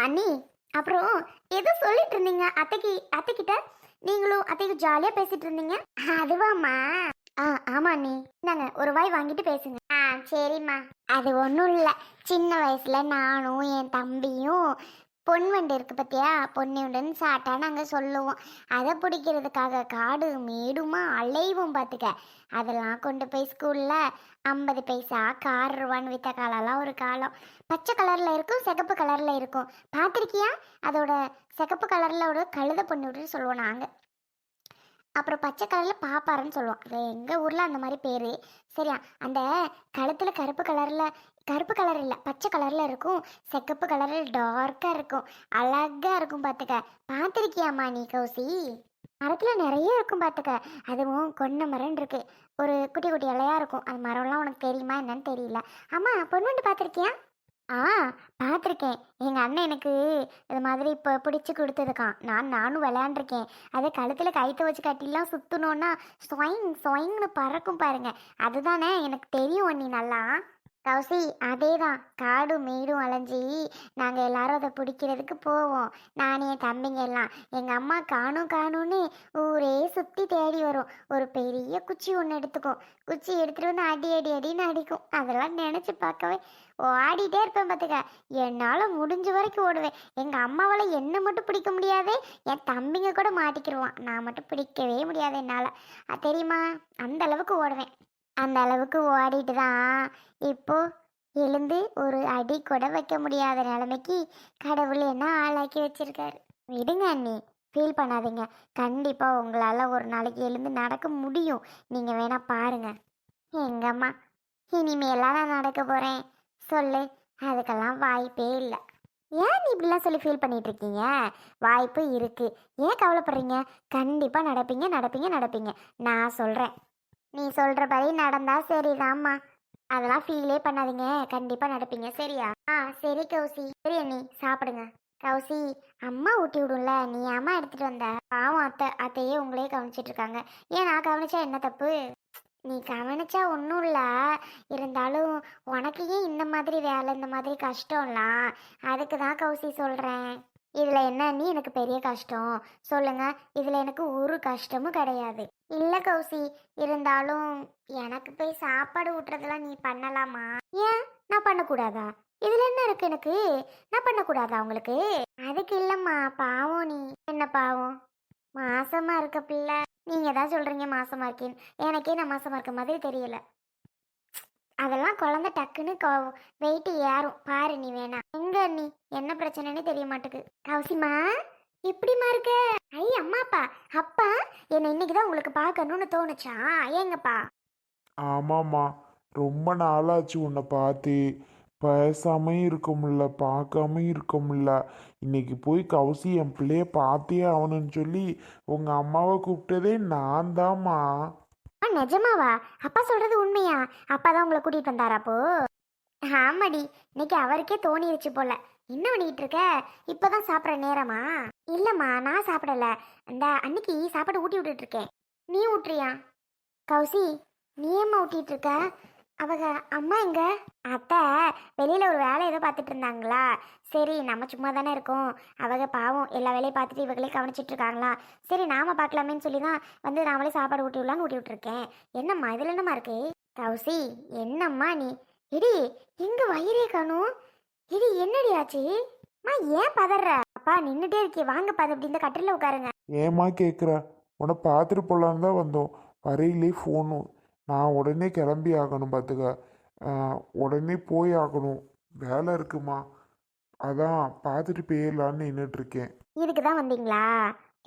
அண்ணி, அப்புறம் ஏதோ சொல்லிட்டு இருந்தீங்க அத்தைக்கிட்ட. நீங்களும் அத்தைக்கு ஜாலியா பேசிட்டு இருந்தீங்க. அதுவாம்மா. ஆமா அண்ணி. இந்தாங்க ஒரு வாய் வாங்கிட்டு பேசுங்க. சரிம்மா. அது ஒன்றும் இல்லை. சின்ன வயசுல நானும் என் தம்பியும் பொன்வண்டு இருக்கு பத்தியா, பொன்னியுடன் சாட்டா நாங்கள் சொல்லுவோம். அதை பிடிக்கிறதுக்காக காடு மேடுமா அலைவோம் பார்த்துக்க. அதெல்லாம் கொண்டு போய் ஸ்கூலில் 50 பைசா கார் ரூபான்னு விற்ற காலம்லாம் ஒரு காலம். பச்சை கலரில் இருக்கும், சிகப்பு கலரில் இருக்கும். பார்த்துருக்கியா? அதோட சிகப்பு கலரில் ஒரு கழுத பொன்னியுடன் சொல்லுவோம் நாங்கள். அப்புறம் பச்சை கலரில் பாப்பாருன்னு சொல்லுவோம். அது எங்கள் ஊரில் அந்த மாதிரி பேர். சரியா? அந்த கழுத்தில் கருப்பு கலர் இல்லை, பச்சை கலரில் இருக்கும். சிகப்பு கலரில் டார்க்காக இருக்கும். அழகாக இருக்கும் பார்த்துக்க. பார்த்துருக்கியாம்மா நீ கௌசி? மரத்தில் நிறைய இருக்கும் பார்த்துக்க. அதுவும் கொன்னை மரம் இருக்கு. ஒரு குட்டி குட்டி இலையாக இருக்கும். அது மரம்லாம் உனக்கு தெரியுமா என்னன்னு தெரியல. ஆமாம், பொன்வண்டு பார்த்துருக்கியா? ஆ, பார்த்துருக்கேன். எங்கள் அண்ணன் எனக்கு இது மாதிரி இப்போ பிடிச்சி கொடுத்ததுக்கான். நானும் விளையாண்டுருக்கேன். அதை கழுத்தில் கைத்தை வச்சு கட்டிலாம் சுற்றணுன்னா ஸ்வொயிங் ஸ்வொயிங்னு பறக்கும் பாருங்க. அதுதானே எனக்கு தெரியும் அண்ணி நல்லா. கௌசி, அதே தான். காடும் மேடும் அலைஞ்சி நாங்கள் எல்லாரும் அதை பிடிக்கிறதுக்கு போவோம். நானே என் தம்பிங்க எல்லாம். எங்கள் அம்மா காணும்னு ஊரே சுற்றி தேடி வரும். ஒரு பெரிய குச்சி ஒன்று எடுத்துக்கும். குச்சி எடுத்துகிட்டு வந்து அடின்னு அடிக்கும். அதெல்லாம் நினச்சி பார்க்கவே ஓடிட்டே இருப்பேன் பார்த்துக்க. என்னால் முடிஞ்ச வரைக்கும் ஓடுவேன். எங்கள் அம்மாவால் என்னை மட்டும் பிடிக்க முடியாதே, என் தம்பிங்க கூட மாட்டிக்கிடுவான். நான் மட்டும் பிடிக்கவே முடியாது என்னால். தெரியுமா? அந்த அளவுக்கு ஓடுவேன். அந்த அளவுக்கு ஓடிட்டு தான் இப்போ எழுந்து ஒரு அடி கூட வைக்க முடியாத நிலைமைக்கு கடவுள் என்ன ஆளாக்கி வச்சிருக்காரு. விடுங்க அண்ணி, ஃபீல் பண்ணாதீங்க. கண்டிப்பாக உங்களால் ஒரு நாளைக்கு எழுந்து நடக்க முடியும். நீங்கள் வேணா பாருங்க. எங்கம்மா, இனிமேலாம் நான் நடக்க போகிறேன் சொல்லு? அதுக்கெல்லாம் வாய்ப்பே இல்லை. ஏன் நீ இப்படிலாம் சொல்லி ஃபீல் பண்ணிட்டு இருக்கீங்க? வாய்ப்பு இருக்குது. ஏன் கவலைப்படுறீங்க? கண்டிப்பாக நடப்பீங்க. நான் சொல்கிறேன். நீ சொல்கிறபடி நடந்தா சரிதாம்மா. அதெல்லாம் ஃபீலே பண்ணாதீங்க. கண்டிப்பாக நடப்பீங்க. சரியா? சரி கௌசி. சரி அண்ணி, சாப்பிடுங்க. கௌசி, அம்மா ஊட்டி விடும்ல, நீ அம்மா எடுத்துகிட்டு வந்த. பாவம் அத்தையே உங்களே கவனிச்சிட்டு இருக்காங்க. ஏன் நான் கவனிச்சா என்ன தப்பு? நீ கவனிச்சா ஒன்றும் இல்லை. இருந்தாலும் உனக்கு ஏன் இந்த மாதிரி வேலை, இந்த மாதிரி கஷ்டம்லாம்? அதுக்கு தான் கௌசி சொல்கிறேன். இதில் என்ன நீ எனக்கு பெரிய கஷ்டம் சொல்லுங்க? இதில் எனக்கு ஒரு கஷ்டமும் கிடையாது. இல்லை கௌசி, இருந்தாலும் எனக்கு போய் சாப்பாடு ஊட்டுறதெல்லாம் நீ பண்ணலாமா? ஏன் நான் பண்ணக்கூடாதா? இதில் என்ன இருக்கு எனக்கு? நான் பண்ணக்கூடாதா உங்களுக்கு? அதுக்கு இல்லைம்மா, பாவம் நீ. என்ன பாவம்? மாசமா இருக்க பிள்ளை. நீங்கள் தான் சொல்கிறீங்க மாசமா இருக்கேன்னு. எனக்கே நான் மாசமா இருக்க மாதிரி தெரியல. அதெல்லாம் குழந்தை டக்குன்னு வெயிட்டு ஏறும் பாரு. நீ வேணா எங்க நீ என்ன பிரச்சனைன்னு தெரிய மாட்டேங்குது. கௌசிமா, எப்படிமா இருக்க? அம்மாப்பா அப்பா என்னை இன்னைக்குதான் உங்களுக்கு பார்க்கணும்னு தோணுச்சா? ஏங்கப்பா? ஆமாம்மா, ரொம்ப நாளாச்சு உன்னை பார்த்து. பேசாமையும் இருக்க முடியல, பார்க்காமையும் இருக்க முடியல. இன்னைக்கு போய் கௌசி என் பிள்ளைய பார்த்தே ஆகணும்னு சொல்லி உங்கள் அம்மாவை கூப்பிட்டதே நான் தாம்மா. நிஜமாவா? அப்பா சொல்றது உண்மையா? அப்பா தான் உங்களை கூட்டிட்டு வந்தாரா அப்போ? ஆமாடி, இன்னைக்கு அவருக்கே தோணிருச்சு போல. என்ன பண்ணிட்டு இருக்க? இப்பதான் சாப்பிட்ற நேரமா? இல்லம்மா, நான் சாப்பிடல. அந்த அன்னைக்கு சாப்பாடு ஊட்டி விட்டுட்டு இருக்கேன். நீ ஊட்டுறியா? கௌசி, நீ ஏம்மா ஊட்டிட்டு இருக்க? அவங்க அம்மா எங்க? அத்தை வெளியில ஒரு வேலை ஏதோ பார்த்துட்டு இருந்தாங்களா? சரி, நம்ம சும்மா தானே இருக்கோம். அவங்க பாவம் எல்லா வேலையும் பார்த்துட்டு இவங்களே கவனிச்சிட்டு இருக்காங்களா? சரி, நாம பார்க்கலாமேன்னு சொல்லி தான் வந்து நாமளே சாப்பாடு ஊட்டி விடலான்னு ஊட்டி விட்டுருக்கேன். என்னம்மா இதுல என்னம்மா இருக்கு? கௌசி, என்னம்மா நீ? இடி, எங்க வயிறே காணும்? இடி, என்னடி ஆச்சு? ஏன் பதற? அப்பா நின்றுட்டே இருக்கே, வாங்க பாது அப்படி இந்த கட்டில உட்காருங்க. ஏம்மா கேட்குற? உன்னை பார்த்துட்டு போகலான்னு தான் வந்தோம். வரையிலே ஃபோனும். நான் உடனே கிளம்பி ஆகணும் பார்த்துக்க. உடனே போய் ஆகணும், வேலை இருக்குமா. அதான் பார்த்துட்டு போயிடலான்னு நின்றுட்டுருக்கேன். இதுக்கு தான் வந்தீங்களா?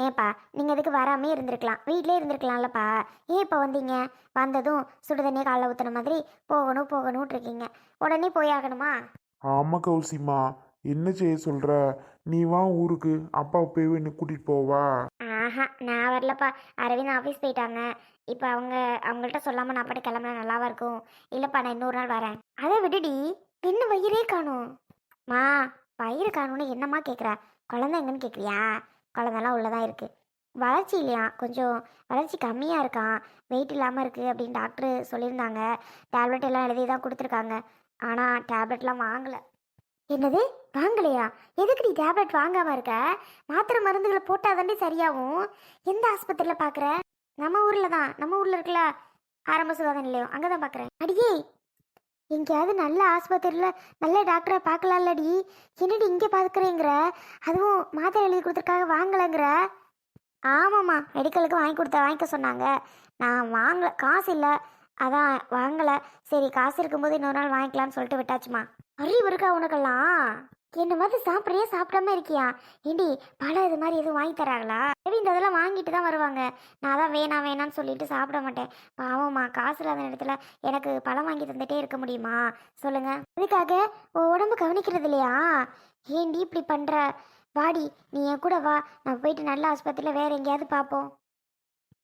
ஏப்பா, நீங்கள் இதுக்கு வராமே இருந்திருக்கலாம், வீட்டிலே இருந்திருக்கலாம்லப்பா. ஏன் இப்போ வந்தீங்க? வந்ததும் சுடுதண்ணியை காலைல ஊற்றுன மாதிரி போகணும்ட்டு இருக்கீங்க. உடனே போய் ஆகணுமா? ஆமாம் கௌசிம்மா, என்ன செய்ய சொல்கிற? நீ வா ஊருக்கு, அப்பா போய் என்னை கூட்டிகிட்டு போவா. ஆஹா, நான் வரலப்பா. அரவிந்த் ஆஃபீஸ் போயிட்டாங்க. இப்போ அவங்கள்ட்ட சொல்லாமல் நான் பாட்டு கிளம்புனா நல்லாவா இருக்கும்? இல்லைப்பா, நான் இன்னொரு நாள் வரேன். அதை விடுடி, என்ன வயிறே காணும்? மா, வயிறு காணும்னு என்னம்மா கேட்குற? குழந்தை எங்கன்னு கேட்குறியா? குழந்தெல்லாம் உள்ளதான் இருக்குது. வளர்ச்சி இல்லையா, கொஞ்சம் வளர்ச்சி கம்மியாக இருக்கான், வெயிட் இல்லாமல் இருக்குது அப்படின்னு டாக்டர் சொல்லியிருந்தாங்க. டேப்லெட் எல்லாம் எழுதி தான் கொடுத்துருக்காங்க. ஆனால் டேப்லெட்லாம் வாங்கலை. என்னது வாங்கலையா? எதுக்கு நீ டேப்லெட் வாங்காம இருக்க? மாத்திரை மருந்துகளை போட்டால் தாண்டி சரியாகும். எந்த ஆஸ்பத்திரியில் பார்க்குற? நம்ம ஊரில் தான், நம்ம ஊரில் இருக்கல ஆரம்ப சுகாதார நிலையம், அங்கே தான் பார்க்குறேன். அடியே, எங்கேயாவது நல்ல ஆஸ்பத்திரியில் நல்ல டாக்டரை பார்க்கலாம்லடி. என்னடி இங்கே பார்க்குறேங்கிற? அதுவும் மாத்திரை எழுதி கொடுத்துருக்காக வாங்கலைங்கிற? ஆமாம்மா, மெடிக்கலுக்கு வாங்கிக்க சொன்னாங்க. நான் வாங்கல, காசு இல்லை, அதான் வாங்கலை. சரி, காசு இருக்கும்போது இன்னொரு நாள் வாங்கிக்கலான்னு சொல்லிட்டு விட்டாச்சுமா. அறிவு இருக்கா உனக்கெல்லாம்? என்ன மாதிரி சாப்பிட்றியா, சாப்பிடாம இருக்கியா? ஏண்டி பழம் இது மாதிரி எதுவும் வாங்கி தராங்களா? இந்த இதெல்லாம் வாங்கிட்டு தான் வருவாங்க. நான் தான் வேணாம் வேணான்னு சொல்லிட்டு சாப்பிட மாட்டேன். பாவம்மா, காசு இல்லாத இடத்துல எனக்கு பழம் வாங்கி தந்துட்டே இருக்க முடியுமா சொல்லுங்க? அதுக்காக உடம்பு கவனிக்கிறது இல்லையா? ஏண்டி இப்படி பண்ற? வாடி, நீ என் கூட வா, நான் போயிட்டு நல்ல ஆஸ்பத்திரியில் வேற எங்கேயாவது பார்ப்போம்.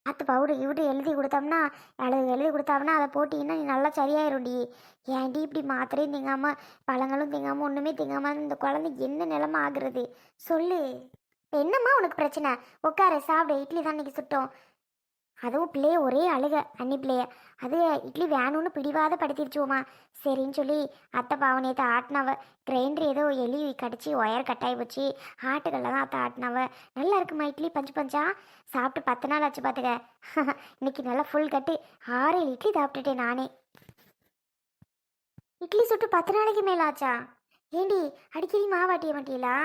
பார்த்து பவுடர் இவிட்டு எழுதி கொடுத்தோம்னா, எழுதி கொடுத்தாம்னா அதை போட்டிங்கன்னா நீ நல்லா சரியாயிரும்டி. ஏன்டி இப்படி மாத்திரையும் திங்காம பழங்களும் திங்காம ஒன்றுமே திங்காம இந்த குழந்தை என்ன நிலமை ஆகுறது சொல்லு. இப்போ என்னம்மா உனக்கு பிரச்சனை? உட்காரு, சாப்பிடு. இட்லி தான் இன்னைக்கு சுட்டோம். அதுவும் பிள்ளைய ஒரே அழுக, அன்னி பிள்ளைய. அது இட்லி வேணும்னு பிடிவாத படுத்திருச்சுவோமா. சரின்னு சொல்லி அத்தை பாவனையத்தை ஆட்டினவ. கிரைண்டர் ஏதோ எலி கடிச்சு ஒயர் கட்டாயி போச்சு, ஆட்டுகளில் தான் அத்தை ஆட்டினவ. நல்லா இருக்குமா இட்லி, பஞ்சு பஞ்சா. சாப்பிட்டு 10 நாள் ஆச்சு பார்த்துக்க. இன்னைக்கு நல்லா ஃபுல் கட்டு 6 இட்லி சாப்பிட்டுட்டேன் நானே. இட்லி சுட்டு 10 நாளைக்கு மேலே ஆச்சா? ஏண்டி அடிக்கடி மாவாட்டிய மாட்டீங்களா?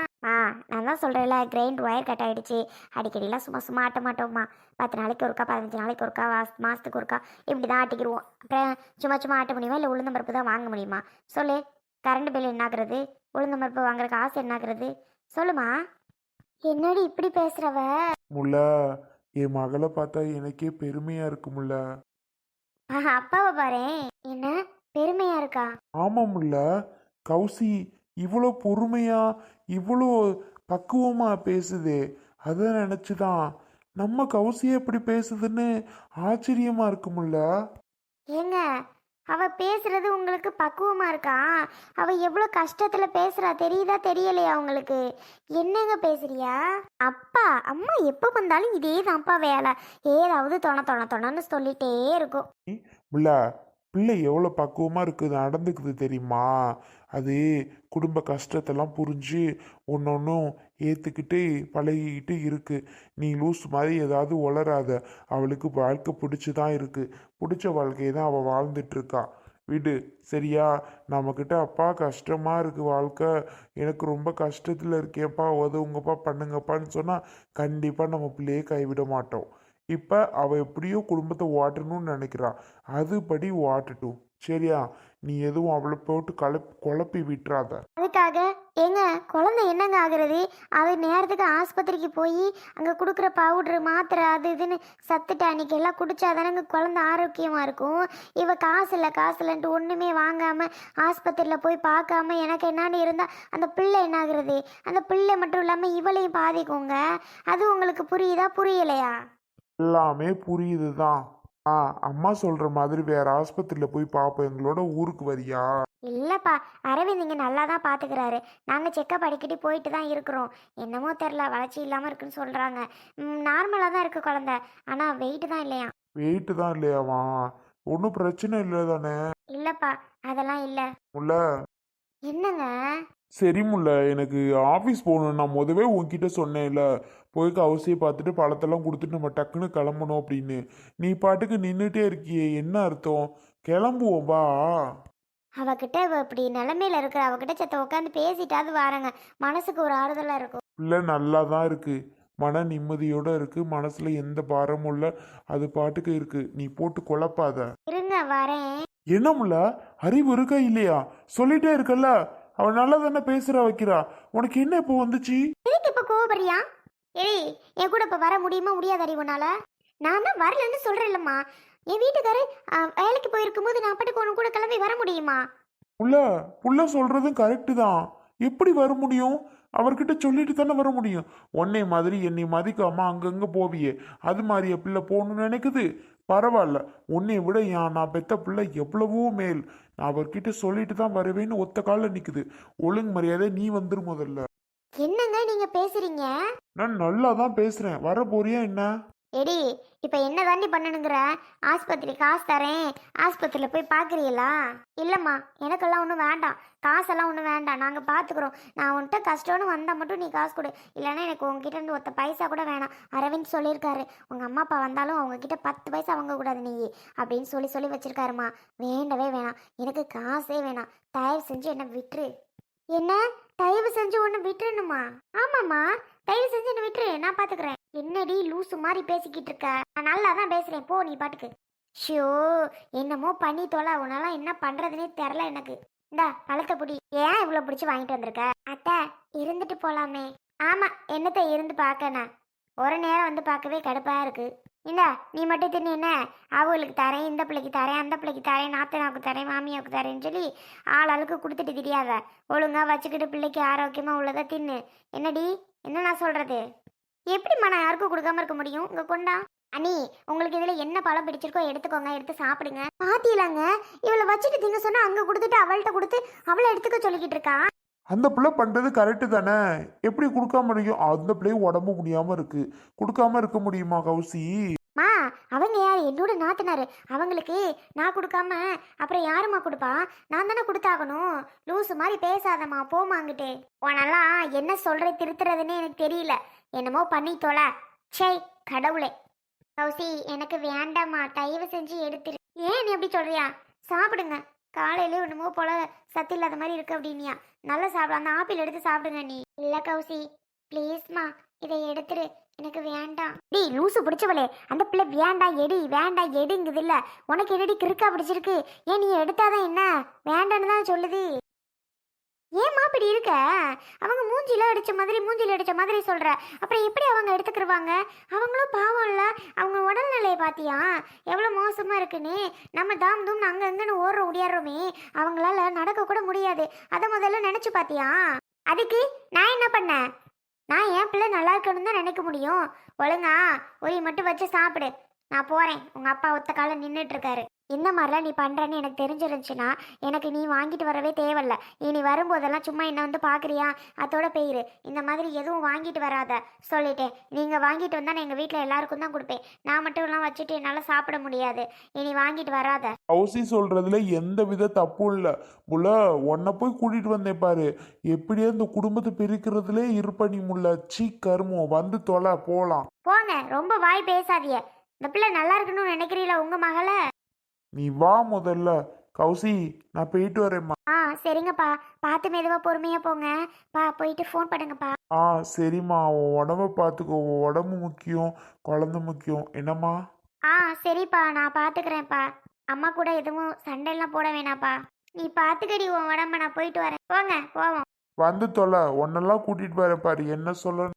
நான் தான் சொல்கிறேன்ல, கிரைண்ட் ஒயர் கட் ஆகிடுச்சு. அடிக்கடிலாம் சும்மா சும்மா ஆட்ட மாட்டோம்மா. 10 நாளைக்கு ஒருக்கா, 15 நாளைக்கு ஒருக்கா, மாதத்துக்கு ஒருக்கா இப்படி தான் ஆட்டிக்கிடுவோம். அப்புறம் சும்மா சும்மா ஆட்ட முடியுமா? இல்லை உளுந்தம்பருப்பு தான் வாங்க முடியுமா? சொல்லு. கரண்ட் பில் என்னாகிறது? உளுந்தம்பருப்பு வாங்குற காசு என்னாகிறது? சொல்லுமா. என்னடி இப்படி பேசுகிறவ? முல்ல, என் மகளை பார்த்தா எனக்கே பெருமையா இருக்குமுல்ல. அப்பாவை பாரு, என்ன பெருமையா இருக்கா? ஆமாமுல்ல, கௌசி இவ்வளோ பொறுமையா இவ்வளோ பக்குவமா பேசுதே. அதை நினச்சிதான் நம்ம கௌசியை எப்படி பேசுதுன்னு ஆச்சரியமா இருக்குமுல்ல. ஏங்க, அவ பேசுறது உங்களுக்கு பக்குவமா இருக்கா? அவ எவ்வளோ கஷ்டத்துல பேசுறா தெரியுதா தெரியலையா உங்களுக்கு? என்னங்க பேசுறியா? அப்பா அம்மா எப்போ வந்தாலும் இதே தான்ப்பா வேலை. ஏதாவது தொணன்னு சொல்லிட்டே இருக்கும். முல்ல, பிள்ளை எவ்வளோ பக்குவமாக இருக்குது, நடந்துக்குது தெரியுமா? அது குடும்ப கஷ்டத்தெல்லாம் புரிஞ்சு ஒன்றொன்றும் ஏற்றுக்கிட்டு பழகிக்கிட்டு இருக்கு. நீ லூஸ் மாதிரி ஏதாவது உளராத. அவளுக்கு வாழ்க்கை பிடிச்சி தான் இருக்கு. பிடிச்ச வாழ்க்கையை தான் அவள் வாழ்ந்துட்டுருக்கா. விடு, சரியா? நம்மக்கிட்ட அப்பா கஷ்டமாக இருக்குது வாழ்க்கை, எனக்கு ரொம்ப கஷ்டத்தில் இருக்கேன்ப்பா, உதவுங்கப்பா, பண்ணுங்கப்பான்னு சொன்னால் கண்டிப்பாக நம்ம பிள்ளையை கைவிட மாட்டோம். இப்போ அவள் எப்படியோ குடும்பத்தை ஓட்டணும்னு நினைக்கிறா. அதுபடி ஓட்டட்டும், சரியா? நீ எதுவும் அவளை போட்டு குழப்பி விட்டுறாத. அதுக்காக ஏங்க குழந்தை என்னங்க ஆகுறது? அது நேரத்துக்கு ஆஸ்பத்திரிக்கு போய் அங்கே கொடுக்குற பவுட்ரு மாத்திரை அது இதுன்னு சத்து டானிக் எல்லாம் குடிச்சாதானங்க குழந்தை ஆரோக்கியமாக இருக்கும். இவ காசு இல்லைன்ட்டு ஒன்றுமே வாங்காமல் ஆஸ்பத்திரியில் போய் பார்க்காம எனக்கு என்னான்னு இருந்தால் அந்த பிள்ளை என்ன ஆகுறது? அந்த பிள்ளை மட்டும் இல்லாமல் இவளையும் பாதிக்குங்க. அது உங்களுக்கு புரியுதா புரியலையா? எல்லாமே புரியுது தான். அம்மா சொல்கிற மாதிரி வேற ஆஸ்பத்திரியில் போய் பார்ப்போம். எங்களோட ஊருக்கு வரியா? இல்லைப்பா, அரவிந்த் இங்கே நல்லா தான் பார்த்துக்கிறாரு. நாங்கள் செக்கப் அடிக்கடி போயிட்டு தான் இருக்கிறோம். என்னமோ தெரில, வளர்ச்சி இல்லாமல் இருக்குன்னு சொல்கிறாங்க. நார்மலாக தான் இருக்குது குழந்தை, ஆனால் வெயிட்டு தான் இல்லையா? வெயிட்டு தான் இல்லையாவா? ஒன்றும் பிரச்சனை இல்லை தானே? இல்லைப்பா, அதெல்லாம் இல்லை. முல்ல, என்னங்க? சரி முல்ல, எனக்கு ஆஃபீஸ் போகணும். நான் முதவே உன்கிட்ட சொன்னேன்ல, போய் கவுசியை பார்த்துட்டு பழத்தெல்லாம் கொடுத்துட்டு நம்ம டக்குன்னு கிளம்பணும் அப்படின்னு. நீ பாட்டுக்கு நின்றுட்டே இருக்கியே, என்ன அர்த்தம்? கிளம்புவோம் வா. அவகிட்ட இப்படி நிலமையில இருக்கிற அவகிட்ட செத்த உட்காந்து பேசிட்டாவது வாரங்க, மனசுக்கு ஒரு ஆறுதலாக இருக்கும். பிள்ளை நல்லா தான் இருக்கு, மன நிம்மதியோட இருக்கு, மனசுல எந்த பாரமும் இல்லை, அது பாட்டுக்கு இருக்கு. நீ போட்டு குழப்பாத. இருங்க வரேன். என்ன முல்ல, அறிவு இருக்கா இல்லையா? சொல்லிட்டே இருக்கல்ல, அவன் நல்லா தானே பேசுறா வைக்கிறா. உனக்கு என்ன இப்போ வந்துச்சு? எதுக்கு இப்போ கோபப்படுறியா? ஏய், என் கூட இப்போ வர முடியுமா முடியாத அறிவுனால? நான் தான் வரலன்னு சொல்கிறேன்லம்மா. என் வீட்டுக்காரு வேலைக்கு போயிருக்கும் போது நான் பாட்டுக்கு உனக்கு கூட கிளம்பி வர முடியுமா? புள்ள சொல்றதும் கரெக்டு தான். எப்படி வர முடியும்? அவர்கிட்ட சொல்லிட்டு தானே வர முடியும். உன்னை மாதிரி என்னை மதிக்காம அங்கங்க போவியே, அது மாதிரி என் பிள்ளை போகணும்னு நினைக்குது. பரவாயில்ல, உன்னை விட நான் பெத்த பிள்ளை எவ்வளவோ மேல். நான் அவர்கிட்ட சொல்லிட்டு தான் வருவேன்னு ஒத்த காலில் நிற்குது. ஒழுங்கு மரியாதை நீ வந்துரு முதல்ல. என்னங்க நீங்க பேசுறீங்க? நான் நல்லா தான் பேசுறேன். வர போறியா என்ன? எடி இப்போ என்ன தாண்டி பண்ணணுங்கிற? ஆஸ்பத்திரி காசு தரேன், ஆஸ்பத்திரியில் போய் பார்க்குறீங்களா? இல்லைம்மா, எனக்கெல்லாம் ஒன்றும் வேண்டாம், காசெல்லாம் ஒன்றும் வேண்டாம், நாங்கள் பார்த்துக்குறோம். நான் உன்கிட்ட கஷ்டம்னு வந்தால் மட்டும் நீ காசு கொடு, இல்லைன்னா எனக்கு உங்ககிட்ட இருந்து ஒத்த பைசா கூட வேணாம். அரவிந்த் சொல்லியிருக்காரு, உங்கள் அம்மா அப்பா வந்தாலும் அவங்கக்கிட்ட 10 பைசா வாங்கக்கூடாது நீ அப்படின்னு சொல்லி வச்சிருக்காருமா. வேண்டவே வேணாம், எனக்கு காசே வேணாம், தயவு செஞ்சு என்னை விட்டுரு. என்ன? தயவு செஞ்சு ஒன்று விட்டுருணுமா? ஆமாம்மா, தயவு செஞ்சு என்ன விட்டுரு, நான் பாத்துக்கிறேன். என்னடி லூசு மாதிரி பேசிக்கிட்டு இருக்க? நான் நல்லா தான் பேசுறேன், போ நீ பாட்டுக்கு. ஷோ, என்னமோ பண்ணி தொலை, உன்னால என்ன பண்றதுனே தெரில எனக்கு. இந்தா பழத்தை புடி. ஏன் இவ்வளோ பிடிச்சி வாங்கிட்டு வந்திருக்க? அத்தை, இருந்துட்டு போலாமே. ஆமா, என்னத்தை இருந்து பார்க்கண்ணா, ஒரு நேரம் வந்து பார்க்கவே கடுப்பா இருக்கு. இந்தா நீ மட்டும் தின்னு என்ன, அவங்களுக்கு தரேன், இந்த பிள்ளைக்கு தரேன், அந்த பிள்ளைக்கு தரேன், நாத்தனாவுக்கு தரேன், மாமியாவுக்கு தரேன்னு சொல்லி ஆளுக்கு கொடுத்துட்டு தெரியாத. ஒழுங்கா வச்சுக்கிட்டு பிள்ளைக்கு ஆரோக்கியமா உள்ளதை தின்னு. என்னடி, என்ன நான் சொல்றது? எப்படிம்மா நான் யாருக்கும் கொடுக்காம இருக்க முடியும்? இங்க கொண்டா. அண்ணி, உங்களுக்கு இதுல என்ன பழம் பிடிச்சிருக்கோ எடுத்துக்கோங்க, எடுத்து சாப்பிடுங்க. பாத்தீங்களாங்க, இவளை வச்சுட்டு திங்க சொன்னா அங்க கொடுத்துட்டு அவள்கிட்ட கொடுத்து அவளை எடுத்துக்க சொல்லிக்கிட்டு இருக்கா. அந்த பிள்ளை பண்ணுறது கரெக்டு தானே? எப்படி கொடுக்காம இருக்கும்? அந்த பிள்ளையும் உடம்பு முடியாமல் இருக்கு, கொடுக்காம இருக்க முடியுமா கௌசி? மா, அவங்க யார்? என்னோட நாத்தனாரு. அவங்களுக்கு நான் கொடுக்காம அப்புறம் யாருமா கொடுப்பா? நான் தானே கொடுத்தாகணும். லூசு மாதிரி பேசாதம்மா, போமாங்கிட்டு. உனெல்லாம் என்ன சொல்ற திருத்துறதுன்னு எனக்கு தெரியல. என்னமோ பண்ணி தொலை. சே கடவுளே. கௌசி, எனக்கு வேண்டாம்மா, தயவு செஞ்சு எடுத்துரு. ஏன் நீ எப்படி சொல்றியா? சாப்பிடுங்க, காலையிலே ஒண்ணுமோ போல சத்து இல்லாத மாதிரி இருக்கு அப்படின்னியா. நல்லா சாப்பிடு, அந்த ஆப்பிள் எடுத்து சாப்பிடுங்க. நீ இல்ல கௌசி, ப்ளீஸ்மா, இதை எடுத்துரு, எனக்கு வேண்டாம். டி லூசு பிடிச்சவளே, அந்த பிள்ளை வேண்டாம் எடி வேண்டாம் எடுங்குது இல்ல. உனக்கு என்னடி கிறுக்கா பிடிச்சிருக்கு? ஏன் நீ எடுத்தாதான் என்ன, வேண்டான்னு தான் சொல்லுது. ஏம்மா இப்படி இருக்க? அவங்க மூஞ்சில அடிச்ச மாதிரி சொல்ற, அப்புறம் எப்படி அவங்க எடுத்துக்கிருவாங்க? அவங்களும் பாவம் இல்ல, அவங்க உடல்நிலையை பாத்தியா எவ்வளவு மோசமா இருக்குன்னு? நம்ம தாம் தூம்னு அங்க அங்கன்னு ஓடுற ஓடியாடுறோமே, அவங்களால நடக்க கூட முடியாது. அதை முதல்ல நினைச்சு பாத்தியா? அதுக்கு நான் என்ன பண்ணேன்? நான் என் பிள்ளை நல்லா இருக்கணும்னு தான் நினைக்க முடியும். ஒழுங்கா ஒரி மட்டும் வச்சு சாப்பிடு. நான் போறேன், உங்க அப்பா ஒத்த கால நின்றுட்டு இருக்காரு. இந்த மாதிரிலாம் நீ பண்றேன்னு எனக்கு தெரிஞ்சிருந்துச்சுன்னா எனக்கு நீ வாங்கிட்டு வரவே தேவையில்ல. இனி வரும்போதெல்லாம் சும்மா என்ன வந்து பாக்குறியா, அதோட போயிரு. இந்த மாதிரி எதுவும் வாங்கிட்டு வராத சொல்லிட்டேன். நீங்க வாங்கிட்டு வந்தா நான் எங்க வீட்டுல எல்லாருக்கும் தான் கொடுப்பேன். நான் மட்டும் எல்லாம் வச்சுட்டு என்னால சாப்பிட முடியாது. இனி வாங்கிட்டு வராத. கௌசி சொல்றதுல எந்த வித தப்பும் இல்லை. முல்ல உன்னை போய் கூட்டிட்டு வந்தேன் பாரு, எப்படியே இந்த குடும்பத்தை பிரிக்கிறதுலே இருப்பனி முல்ல. சீ கருமம், வந்து தொலை போலாம். போங்க, ரொம்ப வாய் பேசாதீங்க. இந்த பிள்ளை நல்லா இருக்கணும்னு நினைக்கிறீங்களா உங்க மகளை? நீ வா முதல்ல. கௌசி, நான் போயிட்டு வரேம்மா. சரிங்கப்பா, பார்த்து மெதுவா பொறுமையா போங்க. போயிட்டு ஃபோன் பண்ணுங்கப்பா. சரிம்மா, உன் உடம்ப பார்த்துக்கோ. உன் உடம்பு முக்கியம், குழந்தை முக்கியம். என்னம்மா? சரிப்பா, நான் பார்த்துக்கிறேன்ப்பா. அம்மா கூட எதுவும் சண்டைலாம் போட வேணாப்பா. நீ பார்த்துக்கடி உன் உடம்ப, நான் போயிட்டு வரேன். போங்க போவோம். வந்து தொலை, உன்னெல்லாம் கூட்டிட்டு வரேன் பாரு, என்ன சொல்ல.